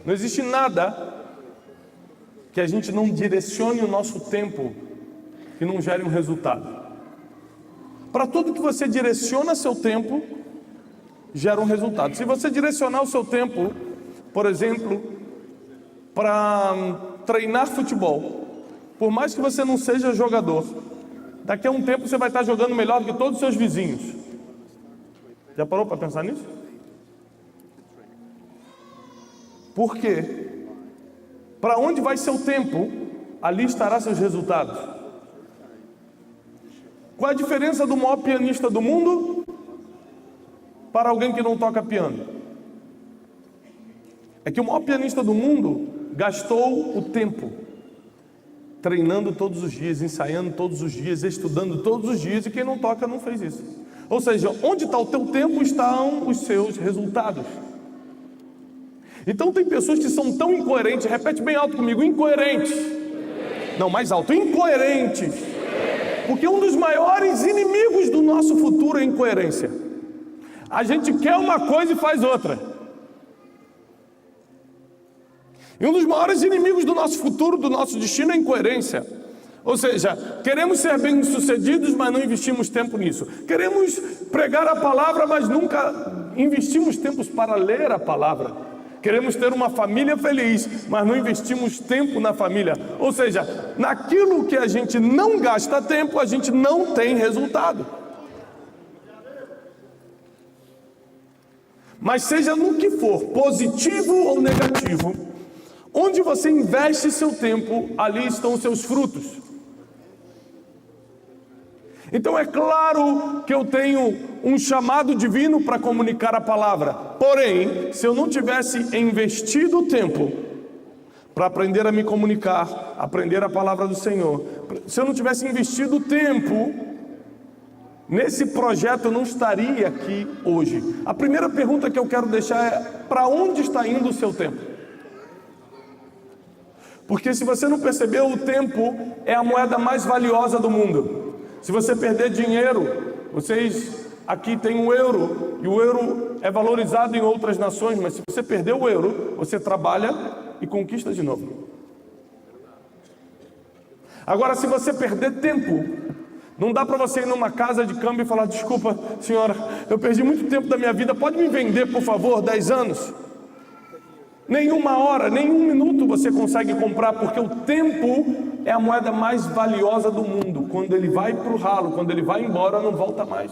Não existe nada que a gente não direcione o nosso tempo que não gere um resultado. Para tudo que você direciona seu tempo, gera um resultado. Se você direcionar o seu tempo, por exemplo, para treinar futebol, por mais que você não seja jogador, daqui a um tempo você vai estar jogando melhor que todos os seus vizinhos. Já parou para pensar nisso? Por quê? Para onde vai seu tempo, ali estará seus resultados. Qual a diferença do maior pianista do mundo para alguém que não toca piano? É que o maior pianista do mundo gastou o tempo treinando todos os dias, ensaiando todos os dias, estudando todos os dias, e quem não toca não fez isso. Ou seja, onde está o teu tempo estão os seus resultados. Então tem pessoas que são tão incoerentes, repete bem alto comigo, incoerentes. Não, mais alto, incoerentes. Porque um dos maiores inimigos do nosso futuro é a incoerência. A gente quer uma coisa e faz outra. E um dos maiores inimigos do nosso futuro, do nosso destino, é a incoerência. Ou seja, queremos ser bem-sucedidos, mas não investimos tempo nisso. Queremos pregar a palavra, mas nunca investimos tempos para ler a palavra. Queremos ter uma família feliz, mas não investimos tempo na família. Ou seja, naquilo que a gente não gasta tempo, a gente não tem resultado. Mas seja no que for, positivo ou negativo, onde você investe seu tempo, ali estão os seus frutos. Então é claro que eu tenho um chamado divino para comunicar a palavra. Porém, se eu não tivesse investido tempo para aprender a me comunicar, aprender a palavra do Senhor, se eu não tivesse investido tempo nesse projeto, eu não estaria aqui hoje. A primeira pergunta que eu quero deixar é: para onde está indo o seu tempo? Porque se você não percebeu, o tempo é a moeda mais valiosa do mundo. Se você perder dinheiro, vocês aqui têm o euro, e o euro é valorizado em outras nações, mas se você perder o euro, você trabalha e conquista de novo. Agora, se você perder tempo, não dá para você ir numa casa de câmbio e falar: desculpa, senhora, eu perdi muito tempo da minha vida, pode me vender, por favor, 10 anos? Nenhuma hora, nenhum minuto você consegue comprar, porque o tempo é a moeda mais valiosa do mundo. Quando ele vai para o ralo, quando ele vai embora, não volta mais.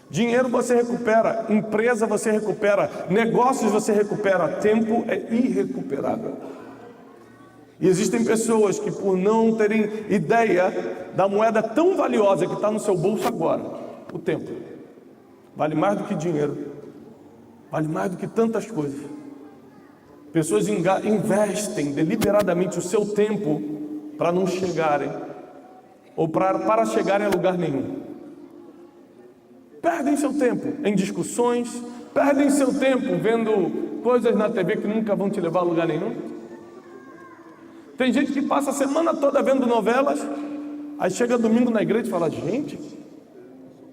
Dinheiro você recupera, empresa você recupera, negócios você recupera, tempo é irrecuperável. E existem pessoas que, por não terem ideia da moeda tão valiosa que está no seu bolso agora, o tempo vale mais do que dinheiro, vale mais do que tantas coisas. Pessoas investem deliberadamente o seu tempo para não chegarem, ou para chegarem a lugar nenhum. Perdem seu tempo em discussões, perdem seu tempo vendo coisas na TV que nunca vão te levar a lugar nenhum. Tem gente que passa a semana toda vendo novelas, aí chega domingo na igreja e fala: gente,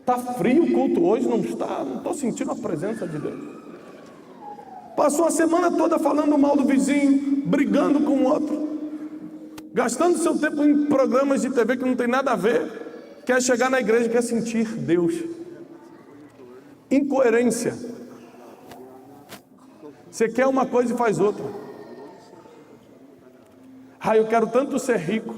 está frio o culto hoje, não estou sentindo a presença de Deus. Passou a semana toda falando mal do vizinho, brigando com o outro, gastando seu tempo em programas de TV que não tem nada a ver, quer chegar na igreja, quer sentir Deus. Incoerência. Você quer uma coisa e faz outra. Eu quero tanto ser rico.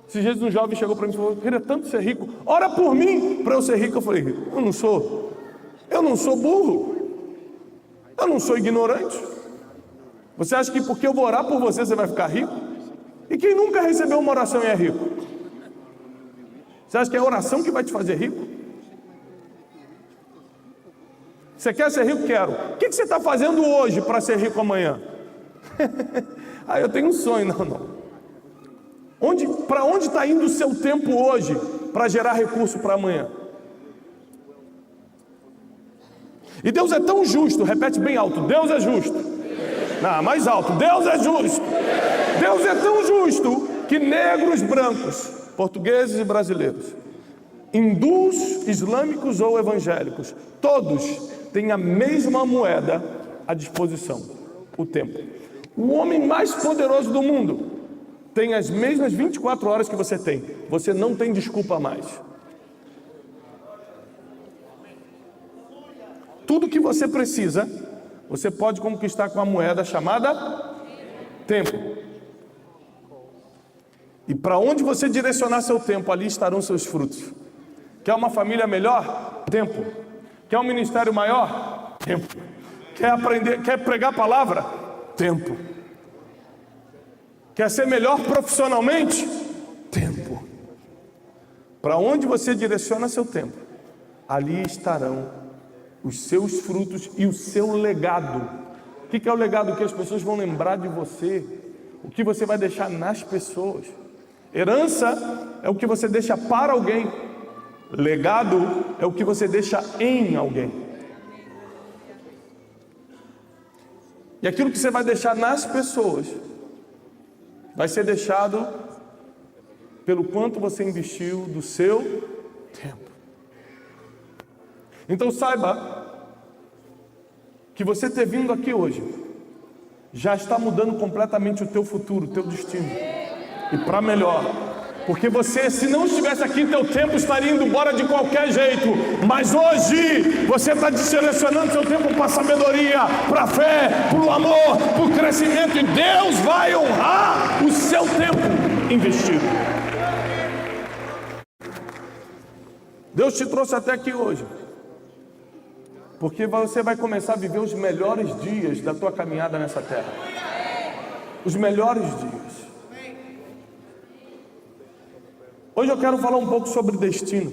Esses dias um jovem chegou para mim e falou: eu queria tanto ser rico, ora por mim para eu ser rico. Eu falei: eu não sou burro. Eu não sou ignorante. Você acha que porque eu vou orar por você, você vai ficar rico? E quem nunca recebeu uma oração e é rico? Você acha que é a oração que vai te fazer rico? Você quer ser rico? Quero. O que você está fazendo hoje para ser rico amanhã? Eu tenho um sonho. Não. Para onde está indo o seu tempo hoje para gerar recurso para amanhã? E Deus é tão justo, repete bem alto: Deus é justo. Não, mais alto: Deus é justo. Deus é tão justo que negros, brancos, portugueses e brasileiros, hindus, islâmicos ou evangélicos, todos tem a mesma moeda à disposição, o tempo. O homem mais poderoso do mundo tem as mesmas 24 horas que você tem. Você não tem desculpa mais. Tudo que você precisa, você pode conquistar com a moeda chamada tempo. E para onde você direcionar seu tempo, ali estarão seus frutos. Quer uma família melhor? Tempo. Quer um ministério maior? Tempo. Quer aprender, quer pregar a palavra? Tempo. Quer ser melhor profissionalmente? Tempo. Para onde você direciona seu tempo, ali estarão os seus frutos e o seu legado. O que é o legado? Que as pessoas vão lembrar de você, o que você vai deixar nas pessoas. Herança é o que você deixa para alguém. Legado é o que você deixa em alguém. E aquilo que você vai deixar nas pessoas vai ser deixado pelo quanto você investiu do seu tempo. Então saiba que você ter vindo aqui hoje já está mudando completamente o teu futuro, o teu destino. E para melhor. Porque você, se não estivesse aqui, teu tempo estaria indo embora de qualquer jeito. Mas hoje, você está selecionando seu tempo para a sabedoria, para a fé, para o amor, para o crescimento. E Deus vai honrar o seu tempo investido. Deus te trouxe até aqui hoje. Porque você vai começar a viver os melhores dias da tua caminhada nessa terra. Os melhores dias. Hoje eu quero falar um pouco sobre destino.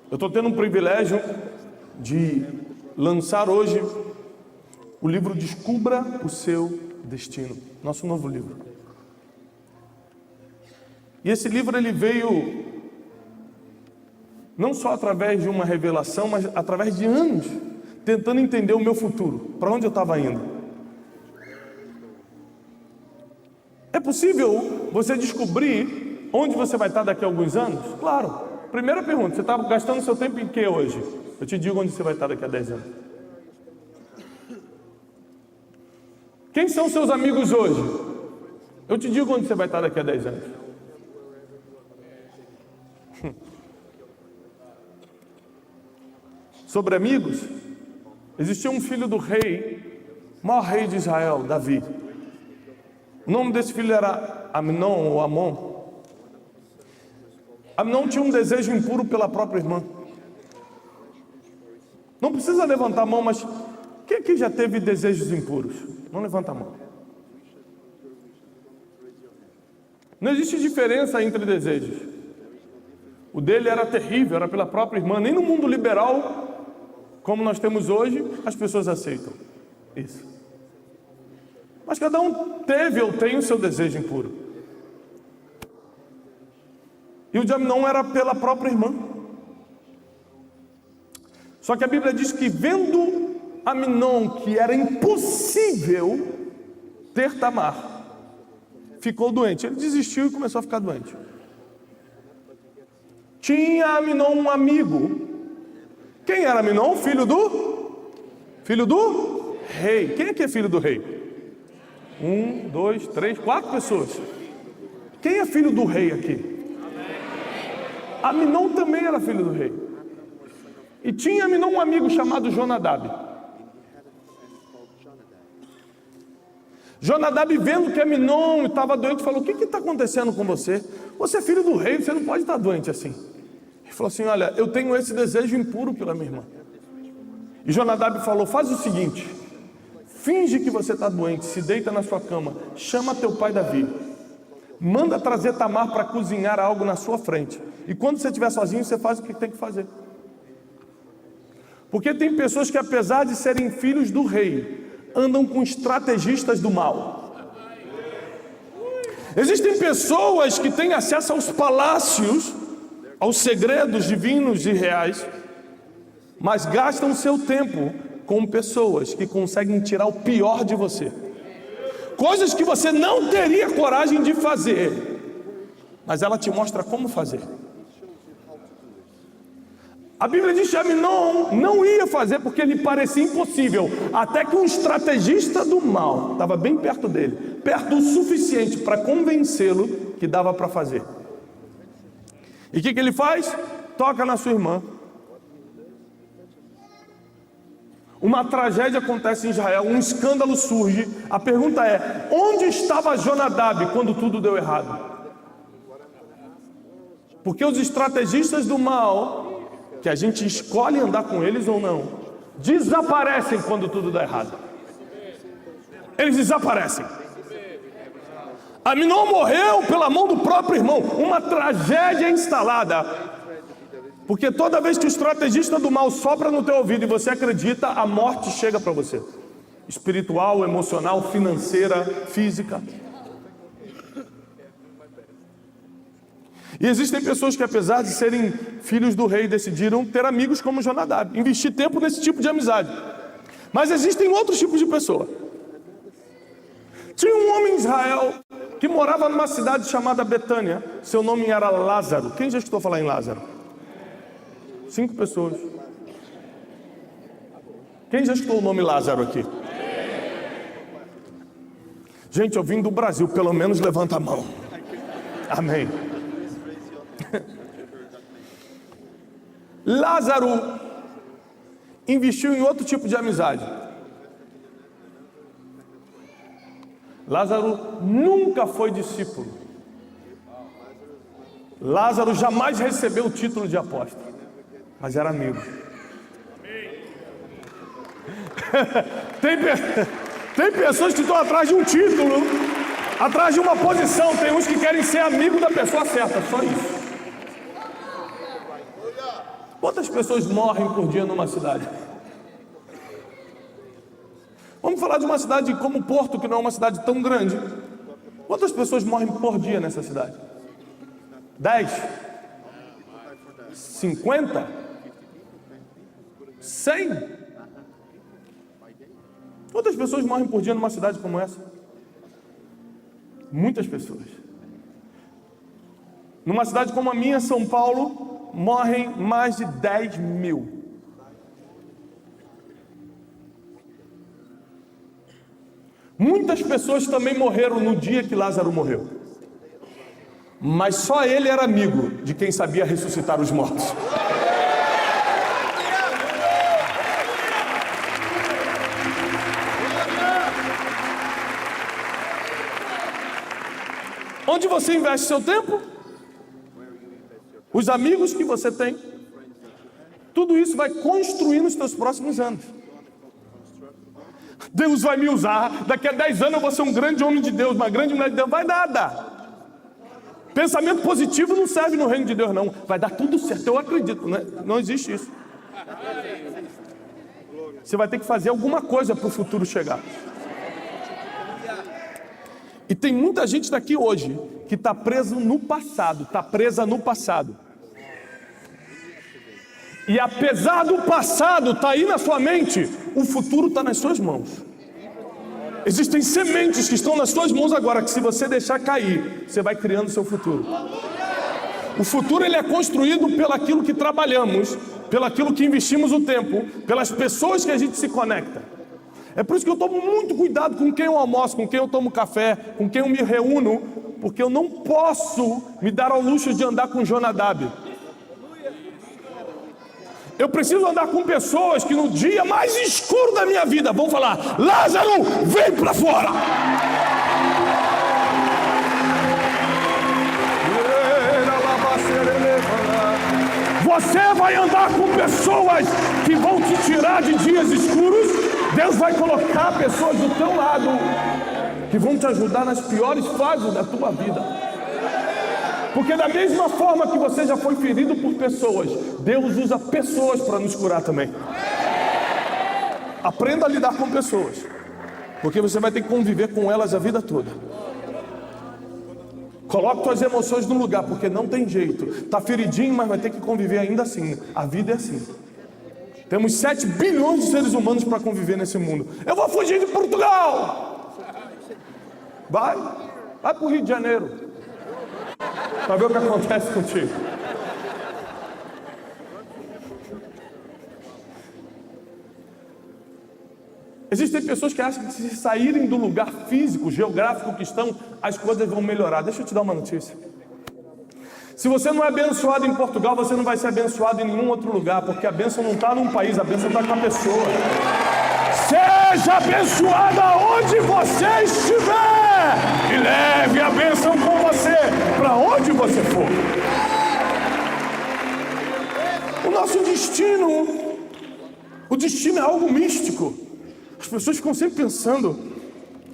Eu estou tendo um privilégio de lançar hoje o livro Descubra o Seu Destino, nosso novo livro. E esse livro ele veio não só através de uma revelação, mas através de anos tentando entender o meu futuro, para onde eu estava indo. É possível você descobrir onde você vai estar daqui a alguns anos? Claro. Primeira pergunta, você está gastando seu tempo em que hoje? Eu te digo onde você vai estar daqui a 10 anos. Quem são seus amigos hoje? Eu te digo onde você vai estar daqui a 10 anos. Sobre amigos, existia um filho do rei, maior rei de Israel, Davi. O nome desse filho era Amnon ou Amon. Amnon tinha um desejo impuro pela própria irmã. Não precisa levantar a mão, mas quem aqui já teve desejos impuros? Não levanta a mão. Não existe diferença entre desejos. O dele era terrível, era pela própria irmã. Nem no mundo liberal, como nós temos hoje, as pessoas aceitam isso. Mas cada um teve ou tem o seu desejo impuro. E o de Amnon era pela própria irmã. Só que a Bíblia diz que vendo Amnon que era impossível ter Tamar, ficou doente. Ele desistiu e começou a ficar doente. Tinha Amnon um amigo. Quem era Amnon? Filho do rei. Quem é que é filho do rei? 1, 2, 3, 4 pessoas. Quem é filho do rei aqui? Amnon também era filho do rei. E tinha Amnon um amigo chamado Jonadab. Jonadab, vendo que Amnon estava doente, falou: o que está acontecendo com você? Você é filho do rei, você não pode estar doente assim. Ele falou assim: olha, eu tenho esse desejo impuro pela minha irmã. E Jonadab falou: faz o seguinte, finge que você está doente, se deita na sua cama, chama teu pai Davi, manda trazer Tamar para cozinhar algo na sua frente. E quando você estiver sozinho, você faz o que tem que fazer. Porque tem pessoas que, apesar de serem filhos do rei, andam com estrategistas do mal. Existem pessoas que têm acesso aos palácios, aos segredos divinos e reais, mas gastam seu tempo com pessoas que conseguem tirar o pior de você. Coisas que você não teria coragem de fazer, mas ela te mostra como fazer. A Bíblia diz que Aminon não ia fazer porque lhe parecia impossível, até que um estrategista do mal estava bem perto dele, perto o suficiente para convencê-lo que dava para fazer. E o que ele faz? Toca na sua irmã. Uma tragédia acontece em Israel, um escândalo surge. A pergunta é: onde estava Jonadab quando tudo deu errado? Porque os estrategistas do mal, que a gente escolhe andar com eles ou não, desaparecem quando tudo dá errado. Eles desaparecem. Aminon morreu pela mão do próprio irmão. Uma tragédia instalada. Porque toda vez que o estrategista do mal sopra no teu ouvido e você acredita, a morte chega para você. Espiritual, emocional, financeira, física. E existem pessoas que, apesar de serem filhos do rei, decidiram ter amigos como Jonadab, investir tempo nesse tipo de amizade. Mas existem outros tipos de pessoa. Tinha um homem em Israel que morava numa cidade chamada Betânia. Seu nome era Lázaro. Quem já escutou falar em Lázaro? 5 pessoas. Quem já escutou o nome Lázaro aqui? Gente, eu vim do Brasil, pelo menos levanta a mão. Amém. Lázaro investiu em outro tipo de amizade. Lázaro nunca foi discípulo. Lázaro jamais recebeu o título de apóstolo, mas era amigo. Tem pessoas que estão atrás de um título, atrás de uma posição. Tem uns que querem ser amigo da pessoa certa, só isso. Quantas pessoas morrem por dia numa cidade? Vamos falar de uma cidade como Porto, que não é uma cidade tão grande. Quantas pessoas morrem por dia nessa cidade? 10? 50? 100? Quantas pessoas morrem por dia numa cidade como essa? Muitas pessoas. Numa cidade como a minha, São Paulo, morrem mais de 10 mil. Muitas pessoas também morreram no dia que Lázaro morreu. Mas só ele era amigo de quem sabia ressuscitar os mortos. Onde você investe seu tempo? Os amigos que você tem. Tudo isso vai construir nos teus próximos anos. Deus vai me usar. Daqui a 10 anos eu vou ser um grande homem de Deus, uma grande mulher de Deus. Vai nada. Pensamento positivo não serve no reino de Deus, não. Vai dar tudo certo, eu acredito, né? Não existe isso. Você vai ter que fazer alguma coisa para o futuro chegar. E tem muita gente daqui hoje que está preso no passado, está presa no passado. E apesar do passado estar aí na sua mente, o futuro está nas suas mãos. Existem sementes que estão nas suas mãos agora, que se você deixar cair, você vai criando o seu futuro. O futuro ele é construído pelaquilo que trabalhamos, pelaquilo que investimos o tempo, pelas pessoas que a gente se conecta. É por isso que eu tomo muito cuidado com quem eu almoço, com quem eu tomo café, com quem eu me reúno, porque eu não posso me dar ao luxo de andar com Jonadab. Eu preciso andar com pessoas que no dia mais escuro da minha vida vão falar: Lázaro, vem para fora! Você vai andar com pessoas que vão te tirar de dias escuros. Deus vai colocar pessoas do teu lado que vão te ajudar nas piores fases da tua vida. Porque da mesma forma que você já foi ferido por pessoas, Deus usa pessoas para nos curar também. Aprenda a lidar com pessoas, porque você vai ter que conviver com elas a vida toda. Coloque suas emoções no lugar, porque não tem jeito. Está feridinho, mas vai ter que conviver ainda assim. A vida é assim. Temos 7 bilhões de seres humanos para conviver nesse mundo. Eu vou fugir de Portugal. Vai para o Rio de Janeiro, para ver o que acontece contigo. Existem pessoas que acham que se saírem do lugar físico, geográfico que estão, as coisas vão melhorar. Deixa eu te dar uma notícia. Se você não é abençoado em Portugal, você não vai ser abençoado em nenhum outro lugar, porque a bênção não está num país, a bênção está com a pessoa. Seja abençoado aonde você estiver e leve a bênção com você para onde você for. O nosso destino, o destino é algo místico. As pessoas ficam sempre pensando: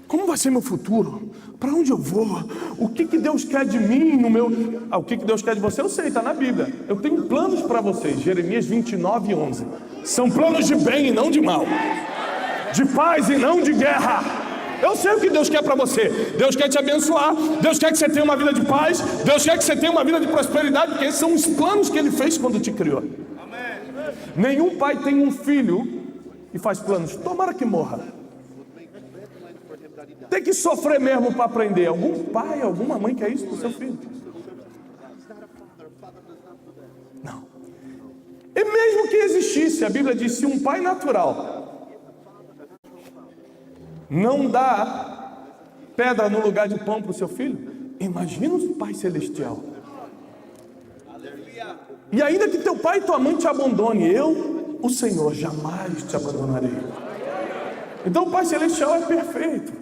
como vai ser meu futuro? Para onde eu vou? O que Deus quer de mim no meu... o que Deus quer de você, eu sei, está na Bíblia. Eu tenho planos para vocês, Jeremias 29:11. São planos de bem e não de mal, de paz e não de guerra. Eu sei o que Deus quer para você. Deus quer te abençoar. Deus quer que você tenha uma vida de paz. Deus quer que você tenha uma vida de prosperidade, porque esses são os planos que Ele fez quando te criou. Nenhum pai tem um filho e faz planos: tomara que morra. Tem que sofrer mesmo para aprender. Algum pai, alguma mãe quer isso para o seu filho? Não. E mesmo que existisse, a Bíblia diz: se um pai natural não dá pedra no lugar de pão para o seu filho, imagina o Pai Celestial. E ainda que teu pai e tua mãe te abandone, eu, o Senhor, jamais te abandonarei. Então o Pai Celestial é perfeito,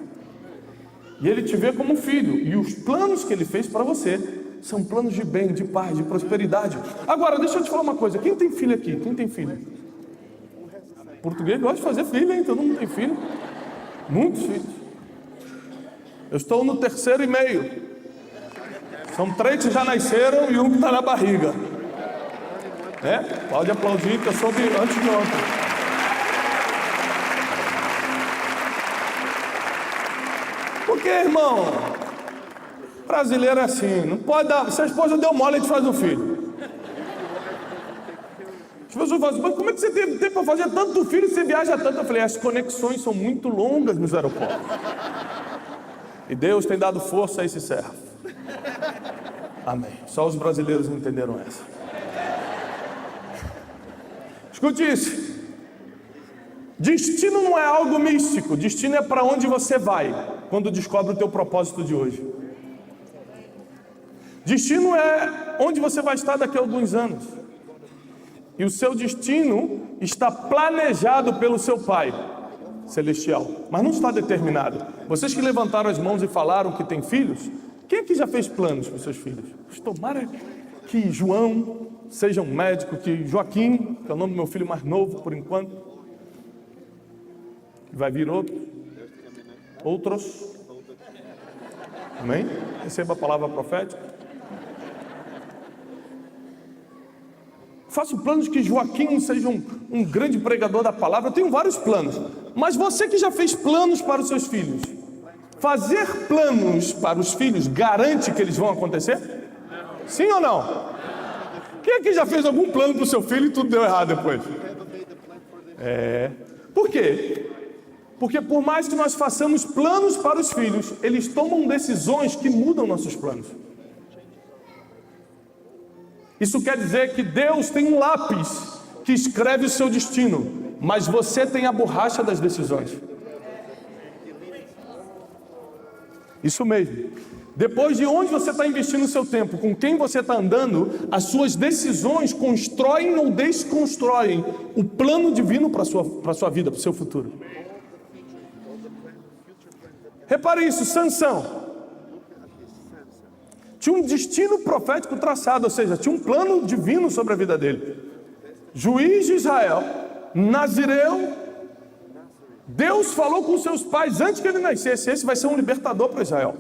e Ele te vê como filho, e os planos que Ele fez para você são planos de bem, de paz, de prosperidade. Agora, deixa eu te falar uma coisa: quem tem filho aqui? Quem tem filho? Português gosta de fazer filho, hein? Todo mundo tem filho. Muitos filhos. Eu estou no 3,5. São 3 que já nasceram e um que está na barriga. Pode aplaudir, que eu soube antes de ontem. Porque, irmão, brasileiro é assim, não pode dar. Se a esposa deu mole, a gente faz um filho. As pessoas falam assim: mas como é que você teve tempo para fazer tanto filho e você viaja tanto? Eu falei: as conexões são muito longas nos aeroportos. E Deus tem dado força a esse servo. Amém. Só os brasileiros não entenderam essa. Escute isso. Destino não é algo místico. Destino é para onde você vai quando descobre o teu propósito de hoje. Destino é onde você vai estar daqui a alguns anos. E o seu destino está planejado pelo seu Pai Celestial, mas não está determinado. Vocês que levantaram as mãos e falaram que têm filhos, quem aqui já fez planos para os seus filhos? Tomara que João seja um médico, que Joaquim, que é o nome do meu filho mais novo por enquanto, vai vir outros. Amém? Receba a palavra profética. Faço planos que Joaquim seja um grande pregador da palavra. Eu tenho vários planos. Mas você que já fez planos para os seus filhos, fazer planos para os filhos garante que eles vão acontecer? Sim ou não? Quem aqui já fez algum plano para o seu filho e tudo deu errado depois? Por quê? Porque por mais que nós façamos planos para os filhos, eles tomam decisões que mudam nossos planos. Isso quer dizer que Deus tem um lápis que escreve o seu destino, mas você tem a borracha das decisões. Isso mesmo. Depois de onde você está investindo o seu tempo, com quem você está andando, as suas decisões constroem ou desconstroem o plano divino para a sua vida, para o seu futuro. Repare isso: Sansão tinha um destino profético traçado, ou seja, tinha um plano divino sobre a vida dele. Juiz de Israel, nazireu, Deus falou com seus pais antes que ele nascesse: esse vai ser um libertador para Israel.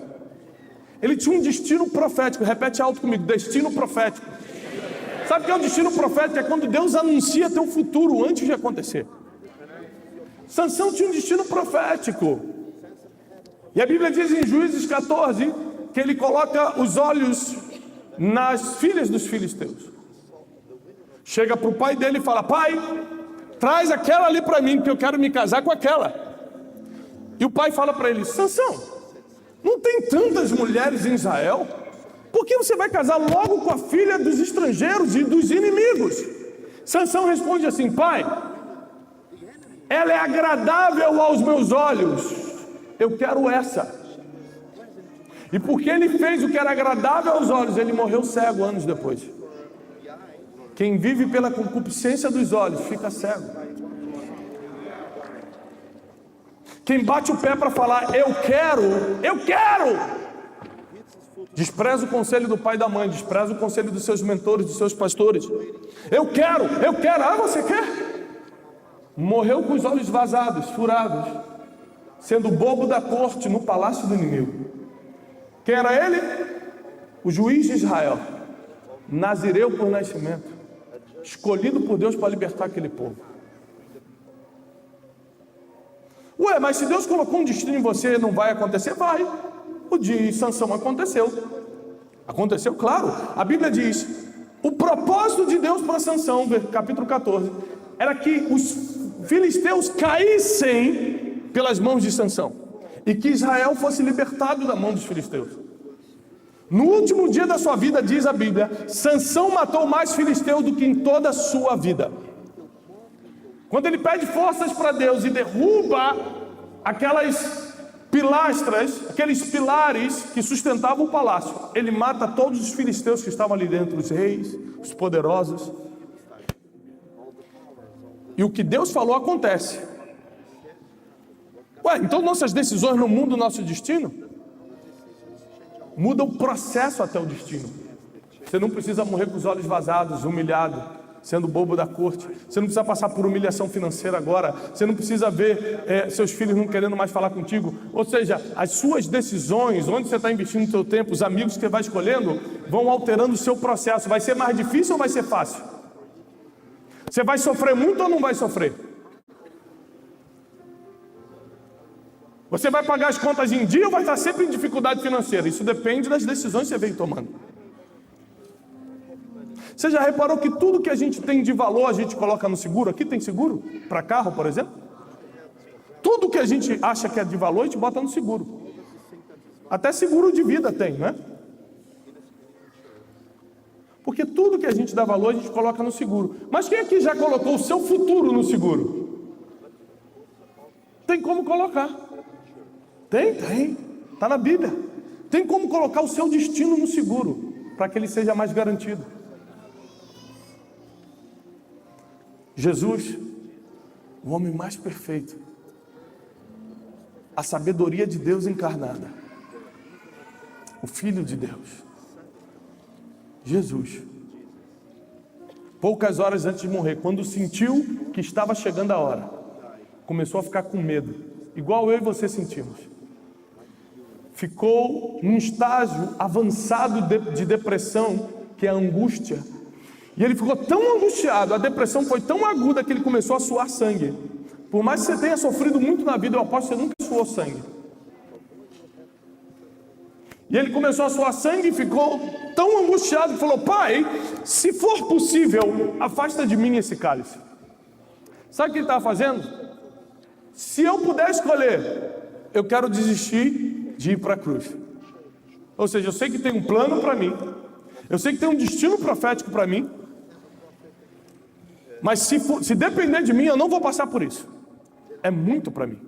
Ele tinha um destino profético. Repete alto comigo: destino profético. Sabe o que é um destino profético? É quando Deus anuncia teu futuro antes de acontecer. Sansão tinha um destino profético. E a Bíblia diz em Juízes 14 que ele coloca os olhos nas filhas dos filisteus. Chega para o pai dele e fala: pai, traz aquela ali para mim, que eu quero me casar com aquela. E o pai fala para ele: Sansão, não tem tantas mulheres em Israel, por que você vai casar logo com a filha dos estrangeiros e dos inimigos? Sansão responde assim: pai, ela é agradável aos meus olhos. Eu quero essa. E porque ele fez o que era agradável aos olhos, ele morreu cego anos depois. Quem vive pela concupiscência dos olhos fica cego. Quem bate o pé para falar eu quero, despreza o conselho do pai e da mãe, despreza o conselho dos seus mentores, dos seus pastores. Eu quero, ah, você quer? Morreu com os olhos vazados, furados, sendo bobo da corte no palácio do inimigo. Quem era ele? O juiz de Israel, nazireu por nascimento, escolhido por Deus para libertar aquele povo. Ué, mas se Deus colocou um destino em você, não vai acontecer? Vai. O de Sansão aconteceu. Aconteceu, claro. A Bíblia diz, o propósito de Deus para Sansão, capítulo 14, era que os filisteus caíssem pelas mãos de Sansão e que Israel fosse libertado da mão dos filisteus. No último dia da sua vida, diz a Bíblia, Sansão matou mais filisteus do que em toda a sua vida. Quando ele pede forças para Deus e derruba aquelas pilastras, aqueles pilares que sustentavam o palácio, ele mata todos os filisteus que estavam ali dentro, os reis, os poderosos. E o que Deus falou acontece. Ué, então nossas decisões não mudam o nosso destino? Muda o processo até o destino. Você não precisa morrer com os olhos vazados, humilhado, sendo bobo da corte. Você não precisa passar por humilhação financeira agora. Você não precisa ver seus filhos não querendo mais falar contigo. Ou seja, as suas decisões, onde você está investindo o seu tempo, os amigos que você vai escolhendo, vão alterando o seu processo. Vai ser mais difícil ou vai ser fácil? Você vai sofrer muito ou não vai sofrer? Você vai pagar as contas em dia ou vai estar sempre em dificuldade financeira? Isso depende das decisões que você vem tomando. Você já reparou que tudo que a gente tem de valor a gente coloca no seguro? Aqui tem seguro? Para carro, por exemplo? Tudo que a gente acha que é de valor a gente bota no seguro. Até seguro de vida tem, não é? Porque tudo que a gente dá valor a gente coloca no seguro. Mas quem aqui já colocou o seu futuro no seguro? Tem como colocar. Tem. Está na Bíblia. Tem como colocar o seu destino no seguro, para que ele seja mais garantido. Jesus, o homem mais perfeito, a sabedoria de Deus encarnada, o Filho de Deus, Jesus, poucas horas antes de morrer, quando sentiu que estava chegando a hora, começou a ficar com medo, igual eu e você sentimos. Ficou num estágio avançado de depressão, que é a angústia. E ele ficou tão angustiado, a depressão foi tão aguda que ele começou a suar sangue. Por mais que você tenha sofrido muito na vida, eu aposto que você nunca suou sangue. E ele começou a suar sangue e ficou tão angustiado que falou: Pai, se for possível, afasta de mim esse cálice. Sabe o que ele estava fazendo? Se eu puder escolher, eu quero desistir de ir para a cruz. Ou seja, eu sei que tem um plano para mim, eu sei que tem um destino profético para mim, mas se depender de mim, eu não vou passar por isso. É muito para mim.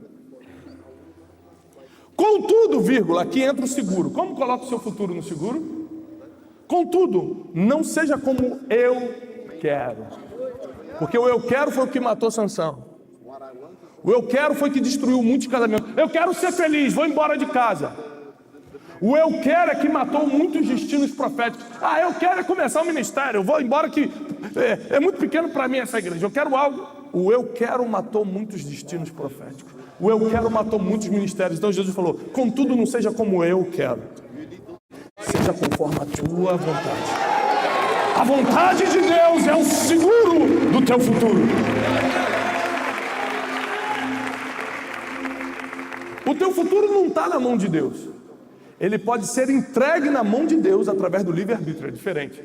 Contudo, vírgula, aqui entra o seguro. Como coloca o seu futuro no seguro? Contudo, não seja como eu quero. Porque o eu quero foi o que matou Sansão. O eu quero foi que destruiu muitos casamentos. Eu quero ser feliz, vou embora de casa. O eu quero é que matou muitos destinos proféticos. Ah, eu quero é começar um ministério, eu vou embora que é muito pequeno para mim essa igreja. Eu quero algo. O eu quero matou muitos destinos proféticos. O eu quero matou muitos ministérios. Então Jesus falou: contudo, não seja como eu quero, seja conforme a tua vontade. A vontade de Deus é o seguro do teu futuro. O teu futuro não está na mão de Deus. Ele pode ser entregue na mão de Deus através do livre-arbítrio, é diferente.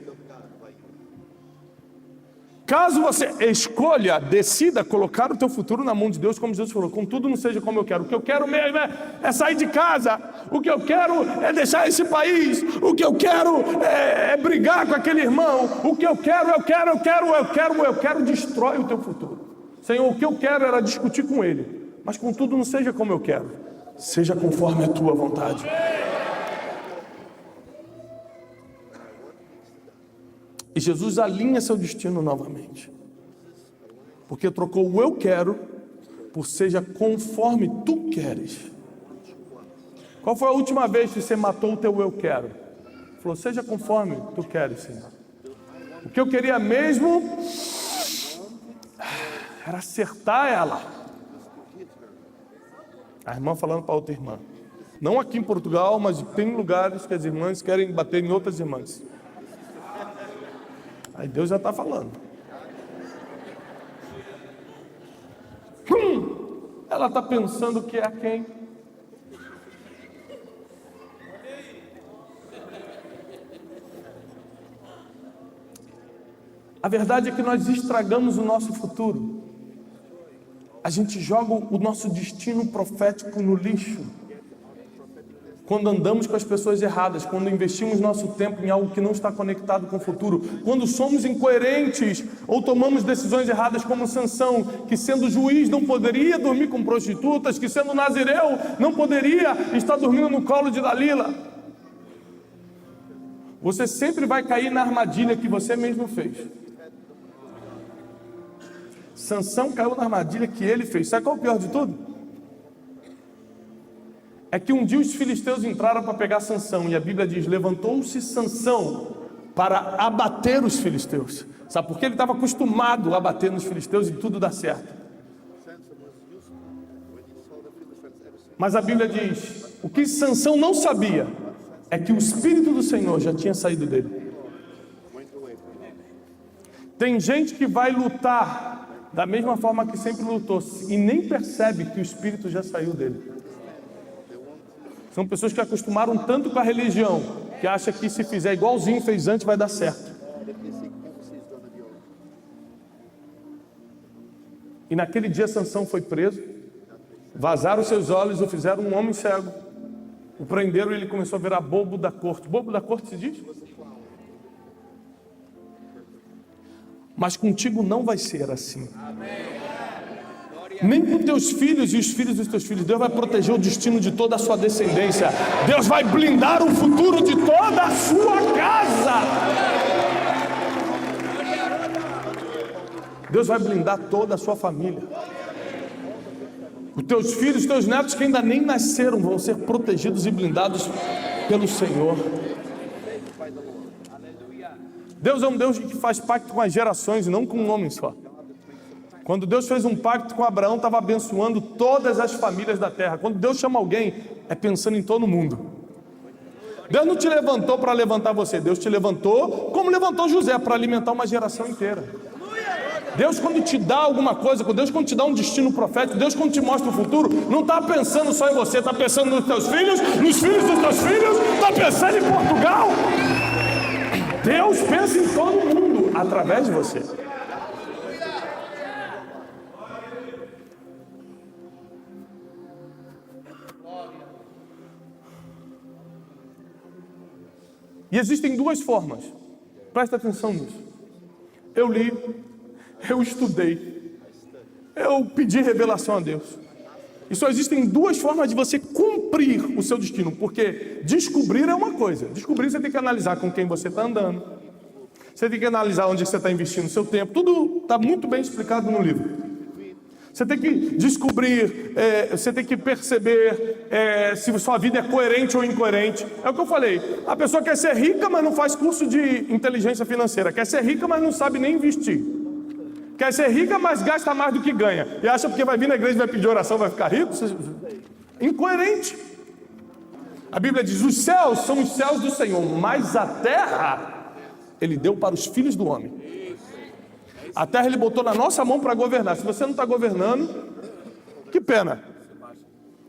Caso você escolha, decida colocar o teu futuro na mão de Deus, como Jesus falou: contudo não seja como eu quero. O que eu quero mesmo é sair de casa. O que eu quero é deixar esse país. O que eu quero é brigar com aquele irmão. O que eu quero, destrói o teu futuro. Senhor, o que eu quero era discutir com Ele, mas contudo não seja como eu quero, seja conforme a Tua vontade. E Jesus alinha seu destino novamente, porque trocou o eu quero por seja conforme Tu queres. Qual foi a última vez que você matou o teu eu quero? Falou, seja conforme Tu queres, Senhor. O que eu queria mesmo era acertar ela. A irmã falando para outra irmã. Não aqui em Portugal, mas tem lugares que as irmãs querem bater em outras irmãs. Aí Deus já está falando. Ela está pensando que é a quem? A verdade é que nós estragamos o nosso futuro. A gente joga o nosso destino profético no lixo. Quando andamos com as pessoas erradas, quando investimos nosso tempo em algo que não está conectado com o futuro, quando somos incoerentes ou tomamos decisões erradas como Sansão, que sendo juiz não poderia dormir com prostitutas, que sendo nazireu não poderia estar dormindo no colo de Dalila. Você sempre vai cair na armadilha que você mesmo fez. Sansão caiu na armadilha que ele fez. Sabe qual é o pior de tudo? É que um dia os filisteus entraram para pegar Sansão, e a Bíblia diz, levantou-se Sansão para abater os filisteus. Sabe por quê? Ele estava acostumado a bater nos filisteus e tudo dá certo. Mas a Bíblia diz, o que Sansão não sabia é que o Espírito do Senhor já tinha saído dele. Tem gente que vai lutar da mesma forma que sempre lutou e nem percebe que o Espírito já saiu dele. São pessoas que acostumaram tanto com a religião, que acham que se fizer igualzinho fez antes vai dar certo. E naquele dia Sansão foi preso, vazaram seus olhos, o fizeram um homem cego, o prenderam e ele começou a virar bobo da corte. Bobo da corte se diz? Mas contigo não vai ser assim. Nem com teus filhos e os filhos dos teus filhos. Deus vai proteger o destino de toda a sua descendência. Deus vai blindar o futuro de toda a sua casa. Deus vai blindar toda a sua família. Os teus filhos, os teus netos que ainda nem nasceram vão ser protegidos e blindados pelo Senhor. Deus é um Deus que faz pacto com as gerações e não com um homem só. Quando Deus fez um pacto com Abraão, estava abençoando todas as famílias da terra. Quando Deus chama alguém, é pensando em todo mundo. Deus não te levantou para levantar você. Deus te levantou, como levantou José, para alimentar uma geração inteira. Deus, quando te dá alguma coisa, Deus, quando te dá um destino profético, Deus, quando te mostra o futuro, não está pensando só em você, está pensando nos teus filhos, nos filhos dos teus filhos, está pensando em Portugal. Deus pensa em todo mundo através de você. E existem duas formas, presta atenção nisso. Eu li, eu estudei, eu pedi revelação a Deus. E só existem duas formas de você cumprir o seu destino, porque descobrir é uma coisa. Descobrir você tem que analisar com quem você está andando, você tem que analisar onde você está investindo o seu tempo, tudo está muito bem explicado no livro. Você tem que descobrir, você tem que perceber se sua vida é coerente ou incoerente. É o que eu falei, a pessoa quer ser rica, mas não faz curso de inteligência financeira. Quer ser rica, mas não sabe nem investir. Quer ser rica, mas gasta mais do que ganha. E acha porque vai vir na igreja e vai pedir oração, vai ficar rico? Incoerente. A Bíblia diz, os céus são os céus do Senhor, mas a terra Ele deu para os filhos do homem. A terra Ele botou na nossa mão para governar. Se você não está governando, que pena.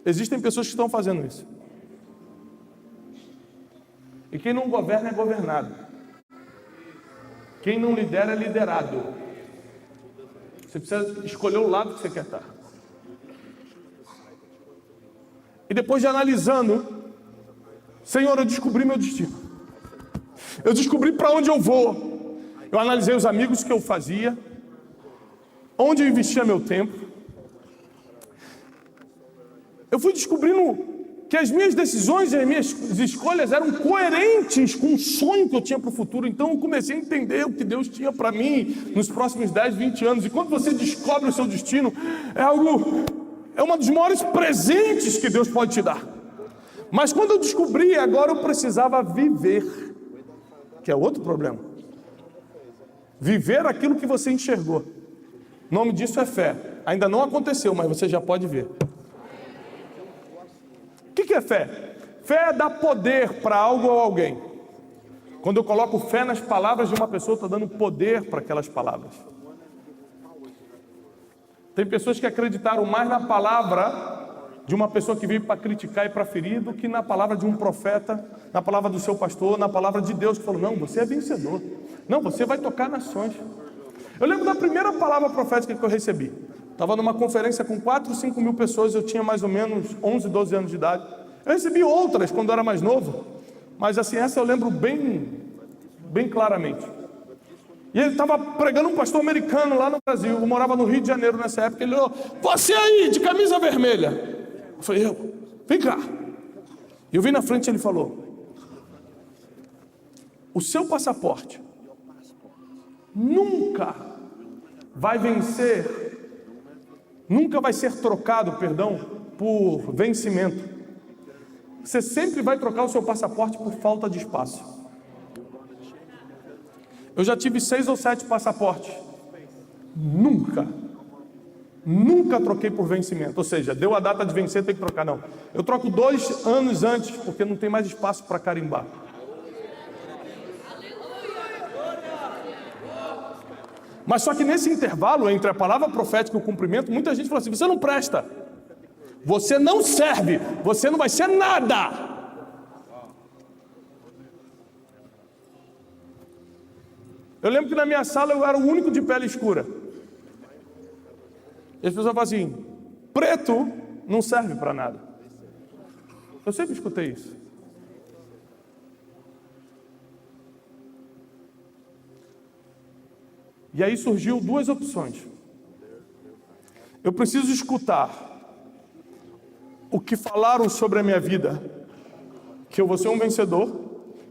Existem pessoas que estão fazendo isso. E quem não governa é governado. Quem não lidera é liderado. Você precisa escolher o lado que você quer estar. E depois de analisando, Senhor, eu descobri meu destino. Eu descobri para onde eu vou. Eu analisei os amigos que eu fazia. onde eu investia meu tempo. Eu fui descobrindo que as minhas decisões e as minhas escolhas eram coerentes com o sonho que eu tinha para o futuro. Então eu comecei a entender o que Deus tinha para mim nos próximos 10, 20 anos. E quando você descobre o seu destino, é um dos maiores presentes que Deus pode te dar. Mas quando eu descobri, agora eu precisava viver, que é outro problema. Viver aquilo que você enxergou. O nome disso é fé. Ainda não aconteceu, mas você já pode ver. O que é fé? Fé é dar poder para algo ou alguém. Quando eu coloco fé nas palavras de uma pessoa, eu estou dando poder para aquelas palavras. Tem pessoas que acreditaram mais na palavra de uma pessoa que veio para criticar e para ferir do que na palavra de um profeta, na palavra do seu pastor, na palavra de Deus, que falou, não, você é vencedor. Não, você vai tocar nações. Eu lembro da primeira palavra profética que eu recebi. Estava numa conferência com 4, 5 mil pessoas, eu tinha mais ou menos 11, 12 anos de idade. Eu recebi outras quando eu era mais novo, mas assim, essa eu lembro bem claramente. E ele estava pregando um pastor americano lá no Brasil, eu morava no Rio de Janeiro nessa época, ele falou, você aí, de camisa vermelha. Eu falei, vem cá. Eu vim na frente e ele falou, o seu passaporte nunca vai ser trocado, por vencimento. Você sempre vai trocar o seu passaporte por falta de espaço. Eu já tive 6 ou 7 passaportes. Nunca troquei por vencimento. Ou seja, deu a data de vencer, tem que trocar. Não. Eu troco 2 anos antes, porque não tem mais espaço para carimbar. Mas só que nesse intervalo, entre a palavra profética e o cumprimento, muita gente fala assim, você não presta. Você não serve. Você não vai ser nada. Eu lembro que na minha sala eu era o único de pele escura. E as pessoas falam assim, preto não serve para nada. Eu sempre escutei isso. E aí surgiu 2 opções. Eu preciso escutar o que falaram sobre a minha vida, que eu vou ser um vencedor,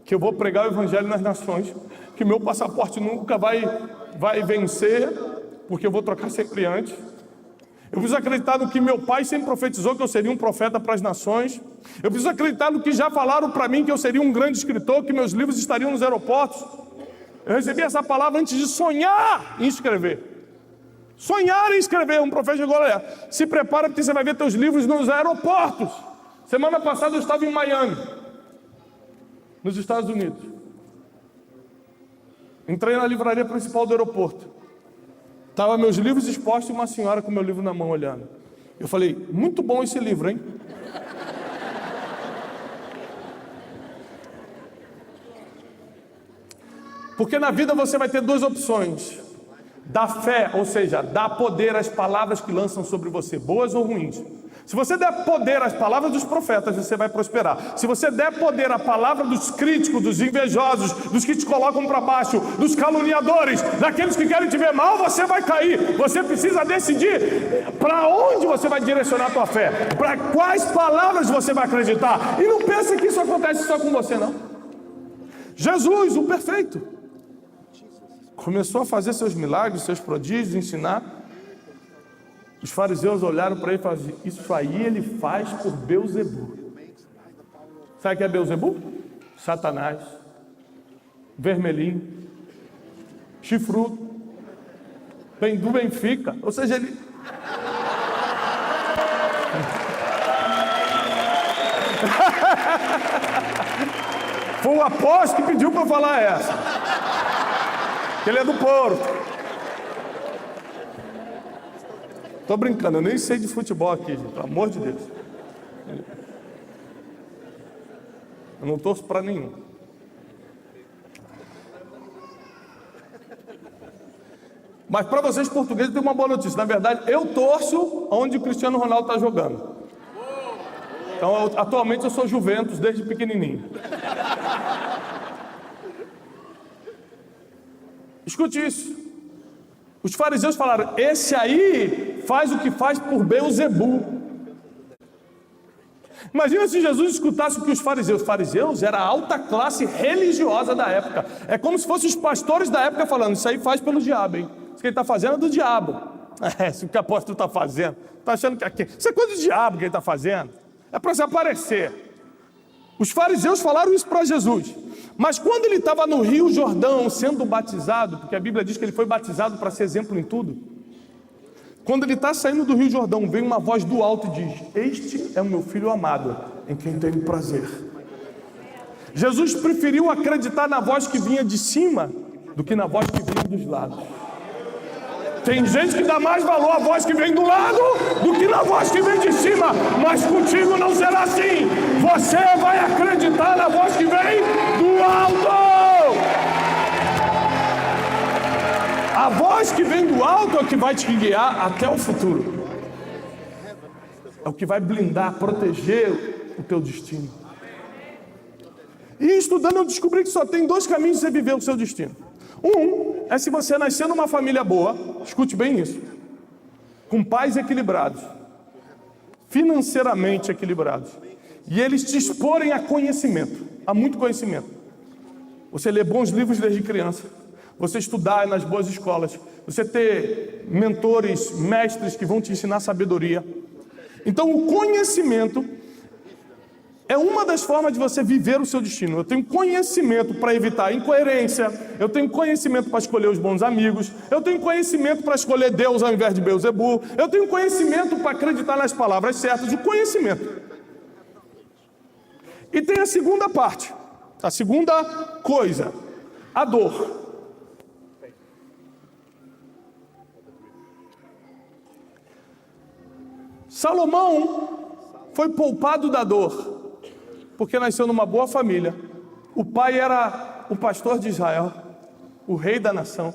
que eu vou pregar o evangelho nas nações, que meu passaporte nunca vai vencer, porque eu vou trocar sempre antes. Eu preciso acreditar no que meu pai sempre profetizou, que eu seria um profeta para as nações. Eu preciso acreditar no que já falaram para mim, que eu seria um grande escritor, que meus livros estariam nos aeroportos. Eu recebi essa palavra antes de sonhar em escrever. Sonhar em escrever. Um profeta chegou, olha, se prepara porque você vai ver teus livros nos aeroportos. Semana passada eu estava em Miami, nos Estados Unidos. Entrei na livraria principal do aeroporto. Estavam meus livros expostos e uma senhora com meu livro na mão olhando. Eu falei, muito bom esse livro, hein? Porque na vida você vai ter 2 opções. Dar fé, ou seja, dar poder às palavras que lançam sobre você, boas ou ruins. Se você der poder às palavras dos profetas, você vai prosperar. Se você der poder à palavra dos críticos, dos invejosos, dos que te colocam para baixo, dos caluniadores, daqueles que querem te ver mal, você vai cair. Você precisa decidir para onde você vai direcionar a tua fé, para quais palavras você vai acreditar. E não pense que isso acontece só com você, não. Jesus, o perfeito, começou a fazer seus milagres, seus prodígios, ensinar. Os fariseus olharam para ele e falaram assim, isso aí ele faz por Beelzebu. Sabe o que é Beelzebu? Satanás, vermelhinho, chifrudo, vem do Benfica. Ou seja, ele... Foi o apóstolo que pediu para eu falar essa. Que ele é do Porto. Tô brincando, eu nem sei de futebol aqui, gente, pelo amor de Deus. Eu não torço para nenhum. Mas para vocês portugueses tem uma boa notícia. Na verdade, eu torço onde o Cristiano Ronaldo está jogando. Então, atualmente eu sou Juventus desde pequenininho. Escute isso. Os fariseus falaram: esse aí faz o que faz por Beelzebu. Imagina se Jesus escutasse o que os fariseus era a alta classe religiosa da época. É como se fossem os pastores da época falando: isso aí faz pelo diabo, hein? Isso que ele está fazendo é do diabo. Isso que o apóstolo está fazendo, está achando que isso é coisa do diabo que ele está fazendo, é para se aparecer. Os fariseus falaram isso para Jesus. Mas quando ele estava no Rio Jordão sendo batizado, porque a Bíblia diz que ele foi batizado para ser exemplo em tudo, quando ele está saindo do Rio Jordão, vem uma voz do alto e diz: este é o meu filho amado, em quem tenho prazer. Jesus preferiu acreditar na voz que vinha de cima do que na voz que vinha dos lados. Tem gente que dá mais valor à voz que vem do lado do que na voz que vem de cima, mas contigo não será assim. Você vai acreditar na voz que vem do alto. A voz que vem do alto é o que vai te guiar até o futuro. É o que vai blindar, proteger o teu destino. E estudando eu descobri que só tem 2 caminhos de você viver o seu destino. Um é se você nascer numa família boa, escute bem isso, com pais equilibrados, financeiramente equilibrados, e eles te exporem a conhecimento, a muito conhecimento. Você lê bons livros desde criança, você estudar nas boas escolas, você ter mentores, mestres que vão te ensinar sabedoria. Então o conhecimento é uma das formas de você viver o seu destino. Eu tenho conhecimento para evitar incoerência, eu tenho conhecimento para escolher os bons amigos, eu tenho conhecimento para escolher Deus ao invés de Beelzebu, eu tenho conhecimento para acreditar nas palavras certas, o conhecimento. E tem a segunda parte, a segunda coisa, a dor. Salomão foi poupado da dor porque nasceu numa boa família. O pai era o pastor de Israel, o rei da nação.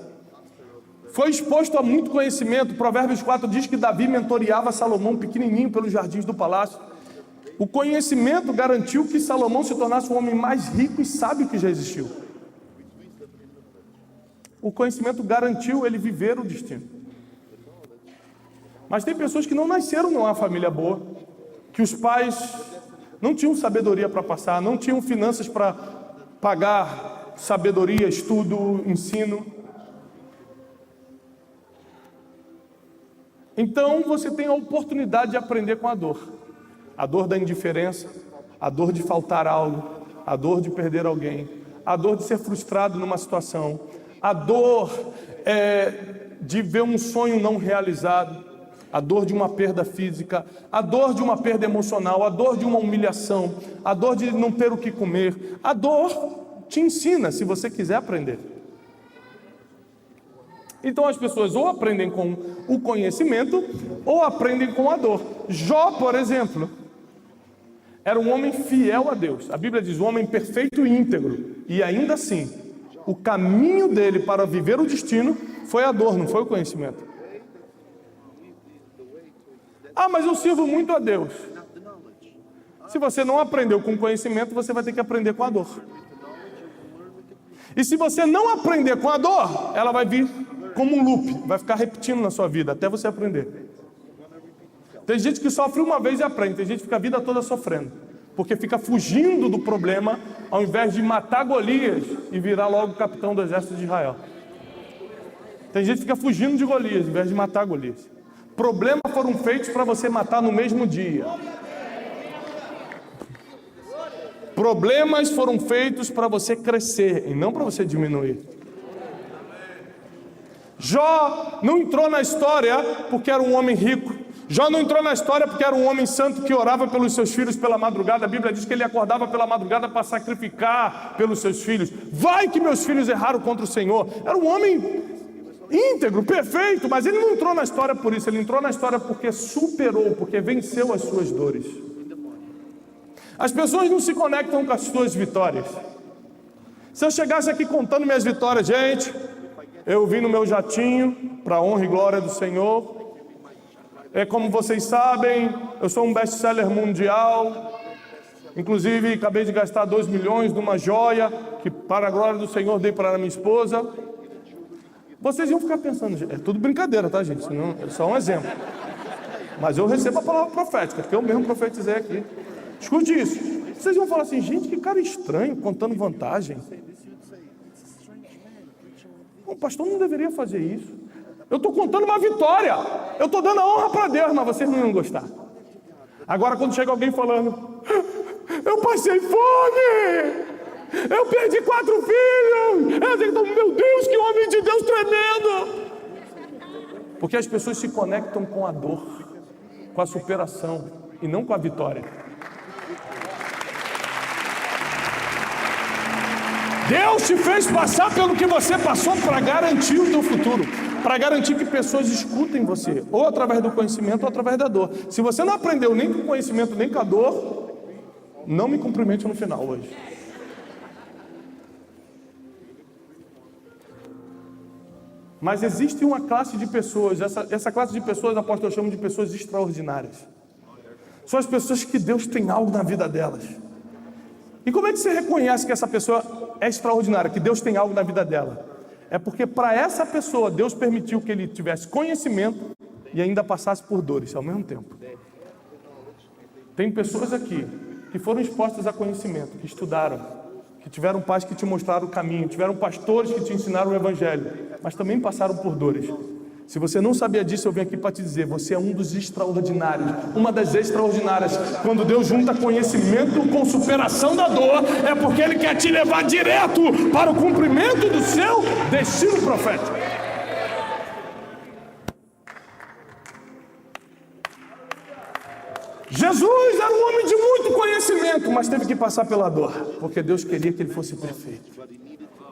Foi exposto a muito conhecimento. Provérbios 4 diz que Davi mentoreava Salomão pequenininho pelos jardins do palácio. O conhecimento garantiu que Salomão se tornasse o homem mais rico e sábio que já existiu. O conhecimento garantiu ele viver o destino. Mas tem pessoas que não nasceram numa família boa, que os pais não tinham sabedoria para passar, não tinham finanças para pagar sabedoria, estudo, ensino. Então você tem a oportunidade de aprender com a dor da indiferença, a dor de faltar algo, a dor de perder alguém, a dor de ser frustrado numa situação, a dor de ver um sonho não realizado, a dor de uma perda física, a dor de uma perda emocional, a dor de uma humilhação, a dor de não ter o que comer. A dor te ensina, se você quiser aprender. Então as pessoas ou aprendem com o conhecimento ou aprendem com a dor. Jó, por exemplo, era um homem fiel a Deus. A Bíblia diz: um homem perfeito e íntegro. E ainda assim, o caminho dele para viver o destino foi a dor, não foi o conhecimento. Ah, mas eu sirvo muito a Deus. Se você não aprendeu com conhecimento, você vai ter que aprender com a dor. E se você não aprender com a dor, ela vai vir como um loop, vai ficar repetindo na sua vida, até você aprender. Tem gente que sofre uma vez e aprende, tem gente que fica a vida toda sofrendo, porque fica fugindo do problema, ao invés de matar Golias e virar logo capitão do exército de Israel. Tem gente que fica fugindo de Golias, ao invés de matar Golias. Problemas foram feitos para você matar no mesmo dia. Problemas foram feitos para você crescer e não para você diminuir. Jó não entrou na história porque era um homem rico. Jó não entrou na história porque era um homem santo que orava pelos seus filhos pela madrugada. A Bíblia diz que ele acordava pela madrugada para sacrificar pelos seus filhos. Vai que meus filhos erraram contra o Senhor. Era um homem íntegro, perfeito, mas ele não entrou na história por isso. Ele entrou na história porque superou, porque venceu as suas dores. As pessoas não se conectam com as suas vitórias. Se eu chegasse aqui contando minhas vitórias, gente, eu vim no meu jatinho, para a honra e glória do Senhor. Como vocês sabem, eu sou um best-seller mundial. Inclusive, acabei de gastar 2 milhões numa joia, que para a glória do Senhor dei para a minha esposa. Vocês iam ficar pensando, é tudo brincadeira, tá, gente? Não, é só um exemplo. Mas eu recebo a palavra profética, porque eu mesmo profetizei aqui. Escute isso. Vocês vão falar assim, gente, que cara estranho, contando vantagem. O pastor não deveria fazer isso. Eu estou contando uma vitória. Eu estou dando a honra para Deus, mas vocês não iam gostar. Agora, quando chega alguém falando, eu passei fome, eu perdi 4 filhos, meu Deus, que homem de Deus tremendo. Porque as pessoas se conectam com a dor, com a superação e não com a vitória. Deus te fez passar pelo que você passou para garantir o teu futuro, para garantir que pessoas escutem você, ou através do conhecimento ou através da dor. Se você não aprendeu nem com o conhecimento nem com a dor, não me cumprimente no final hoje. Mas existe uma classe de pessoas, essa classe de pessoas, apóstolo, eu chamo de pessoas extraordinárias. São as pessoas que Deus tem algo na vida delas. E como é que você reconhece que essa pessoa é extraordinária, que Deus tem algo na vida dela? É porque para essa pessoa, Deus permitiu que ele tivesse conhecimento e ainda passasse por dores ao mesmo tempo. Tem pessoas aqui que foram expostas a conhecimento, que estudaram, que tiveram pais que te mostraram o caminho, tiveram pastores que te ensinaram o evangelho, mas também passaram por dores. Se você não sabia disso, eu vim aqui para te dizer, você é um dos extraordinários, uma das extraordinárias. Quando Deus junta conhecimento com superação da dor, é porque Ele quer te levar direto para o cumprimento do seu destino profético. Jesus era um homem de muito conhecimento, mas teve que passar pela dor, porque Deus queria que ele fosse perfeito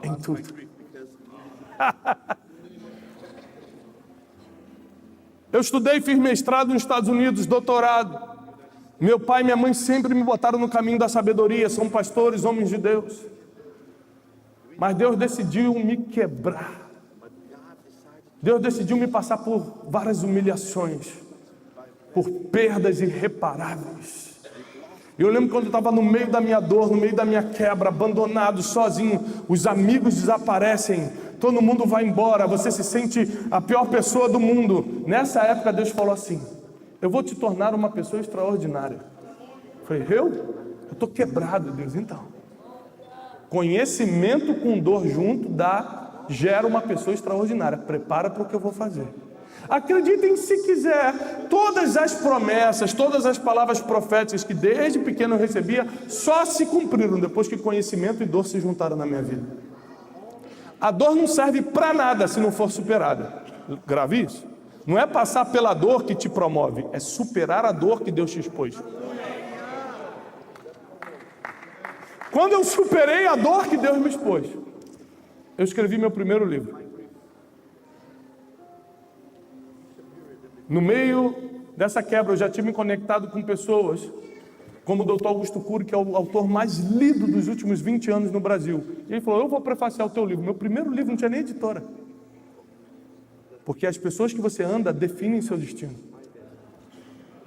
em tudo. Eu estudei, fiz mestrado nos Estados Unidos, doutorado. Meu pai e minha mãe sempre me botaram no caminho da sabedoria, são pastores, homens de Deus. Mas Deus decidiu me quebrar. Deus decidiu me passar por várias humilhações, por perdas irreparáveis. Eu lembro quando eu estava no meio da minha dor, no meio da minha quebra, abandonado, sozinho, os amigos desaparecem, todo mundo vai embora, você se sente a pior pessoa do mundo. Nessa época Deus falou assim, eu vou te tornar uma pessoa extraordinária. Eu falei, eu estou quebrado, Deus. Então, conhecimento com dor junto gera uma pessoa extraordinária. Prepara para o que eu vou fazer. Acreditem se quiser, todas as promessas, todas as palavras proféticas que desde pequeno eu recebia, só se cumpriram depois que conhecimento e dor se juntaram na minha vida. A dor não serve para nada se não for superada. Grave isso. Não é passar pela dor que te promove, é superar a dor que Deus te expôs. Quando eu superei a dor que Deus me expôs, eu escrevi meu primeiro livro. No meio dessa quebra, eu já tinha me conectado com pessoas como o Dr. Augusto Cury, que é o autor mais lido dos últimos 20 anos no Brasil. E ele falou, eu vou prefaciar o teu livro. Meu primeiro livro não tinha nem editora. Porque as pessoas que você anda definem seu destino.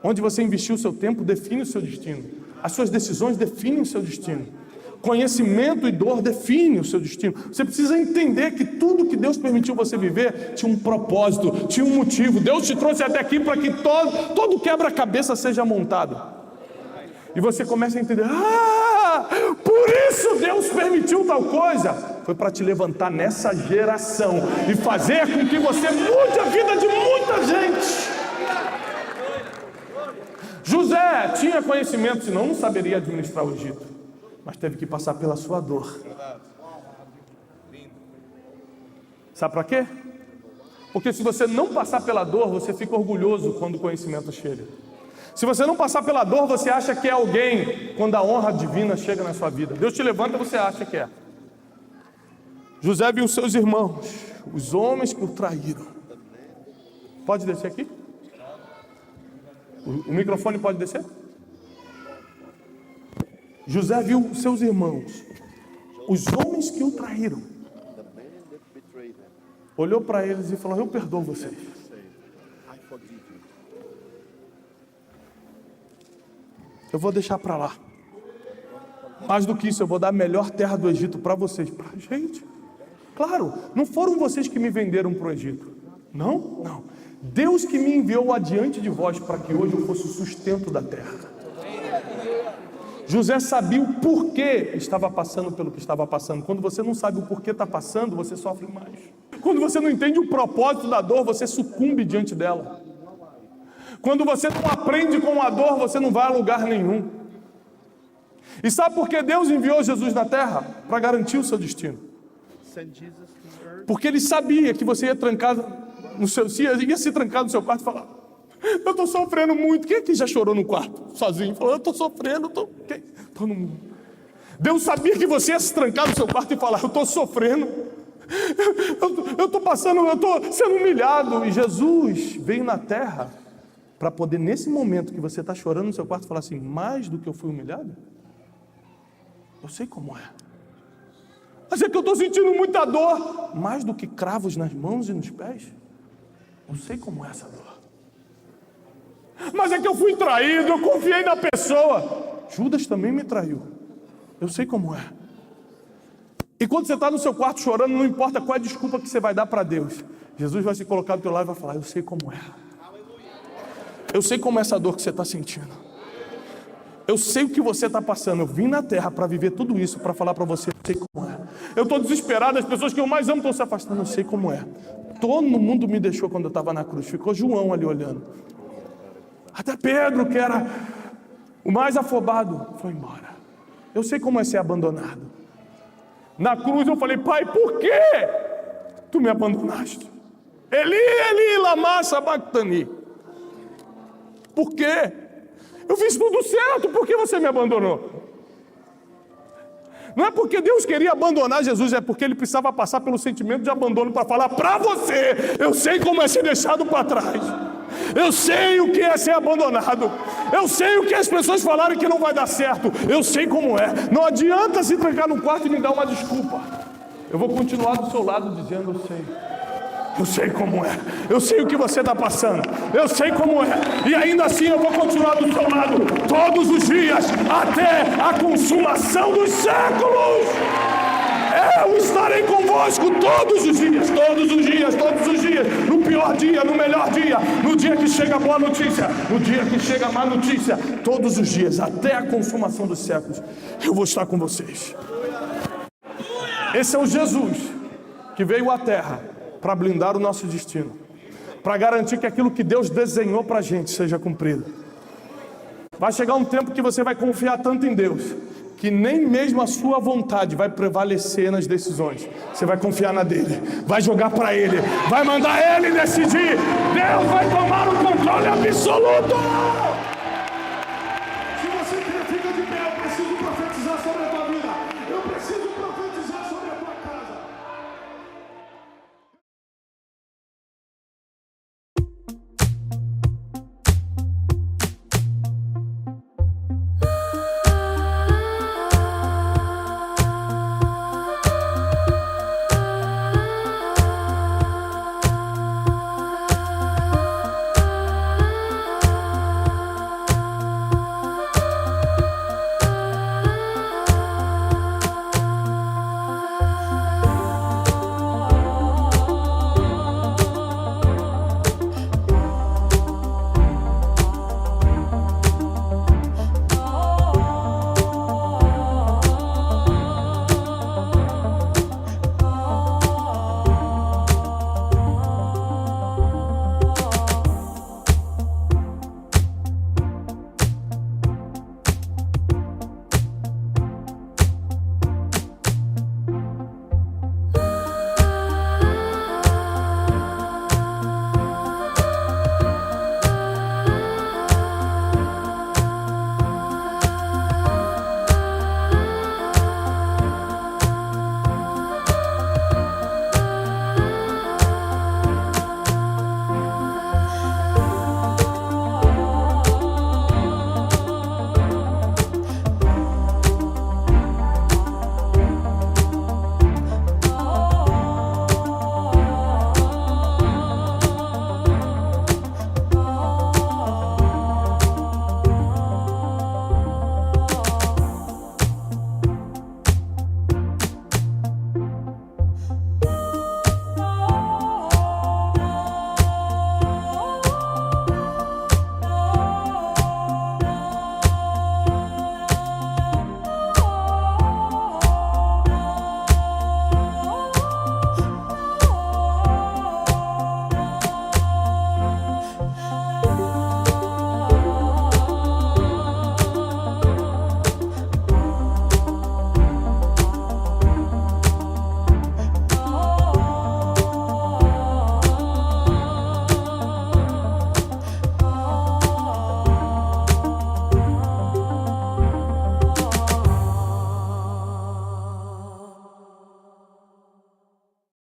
Onde você investiu o seu tempo define o seu destino. As suas decisões definem o seu destino. Conhecimento e dor definem o seu destino. Você precisa entender que tudo que Deus permitiu você viver tinha um propósito, tinha um motivo. Deus te trouxe até aqui para que todo quebra-cabeça seja montado. E você começa a entender, por isso Deus permitiu tal coisa. Foi para te levantar nessa geração e fazer com que você mude a vida de muita gente. José tinha conhecimento, senão não saberia administrar o Egito. Mas teve que passar pela sua dor. Sabe para quê? Porque se você não passar pela dor, você fica orgulhoso quando o conhecimento chega. Se você não passar pela dor, você acha que é alguém quando a honra divina chega na sua vida. Deus te levanta, você acha que é. José viu seus irmãos, os homens que o traíram. Pode descer aqui? O microfone pode descer? José viu seus irmãos, os homens que o traíram. Olhou para eles e falou, eu perdoo vocês. Eu vou deixar para lá. Mais do que isso, eu vou dar a melhor terra do Egito para vocês. Para a gente. Claro, não foram vocês que me venderam para o Egito. Não, não. Deus que me enviou adiante de vós para que hoje eu fosse o sustento da terra. José sabia o porquê estava passando pelo que estava passando. Quando você não sabe o porquê está passando, você sofre mais. Quando você não entende o propósito da dor, você sucumbe diante dela. Quando você não aprende com a dor, você não vai a lugar nenhum. E sabe por que Deus enviou Jesus na terra? Para garantir o seu destino. Porque Ele sabia que você ia trancar no seu, ia se trancar no seu quarto e falar: eu estou sofrendo muito. Quem aqui já chorou no quarto sozinho? Falou: eu estou sofrendo. Todo mundo. Deus sabia que você ia se trancar no seu quarto e falar: eu estou sofrendo. Eu estou passando, eu estou sendo humilhado. E Jesus veio na terra para poder, nesse momento que você está chorando no seu quarto, falar assim: mais do que eu fui humilhado, eu sei como é. Mas é que eu estou sentindo muita dor. Mais do que cravos nas mãos e nos pés, eu sei como é essa dor. Mas é que eu fui traído, eu confiei na pessoa. Judas também me traiu. Eu sei como é. E quando você está no seu quarto chorando, não importa qual é a desculpa que você vai dar para Deus, Jesus vai se colocar do teu lado e vai falar: eu sei como é. Eu sei como é essa dor que você está sentindo. Eu sei o que você está passando. Eu vim na terra para viver tudo isso, para falar para você: eu sei como é. Eu estou desesperado, as pessoas que eu mais amo estão se afastando. Eu sei como é. Todo mundo me deixou quando eu estava na cruz. Ficou João ali olhando. Até Pedro, que era o mais afobado, foi embora. Eu sei como é ser abandonado. Na cruz eu falei: Pai, por que tu me abandonaste? Eli, Eli, lama sabachthani. Por quê? Eu fiz tudo certo, por que você me abandonou? Não é porque Deus queria abandonar Jesus, é porque Ele precisava passar pelo sentimento de abandono para falar para você: eu sei como é ser deixado para trás. Eu sei o que é ser abandonado. Eu sei o que as pessoas falaram que não vai dar certo. Eu sei como é. Não adianta se trancar no quarto e me dar uma desculpa. Eu vou continuar do seu lado dizendo: eu sei. Eu sei como é. Eu sei o que você está passando. Eu sei como é. E ainda assim eu vou continuar do seu lado todos os dias, até a consumação dos séculos. Eu estarei convosco todos os dias, todos os dias, todos os dias. No pior dia, no melhor dia, no dia que chega a boa notícia, no dia que chega a má notícia, todos os dias, até a consumação dos séculos, eu vou estar com vocês. Esse é o Jesus que veio à terra para blindar o nosso destino, para garantir que aquilo que Deus desenhou para a gente seja cumprido. Vai chegar um tempo que você vai confiar tanto em Deus, que nem mesmo a sua vontade vai prevalecer nas decisões. Você vai confiar na dele, vai jogar para ele, vai mandar ele decidir. Deus vai tomar o controle absoluto. Se você fica de pé, eu preciso profetizar sobre a tua vida.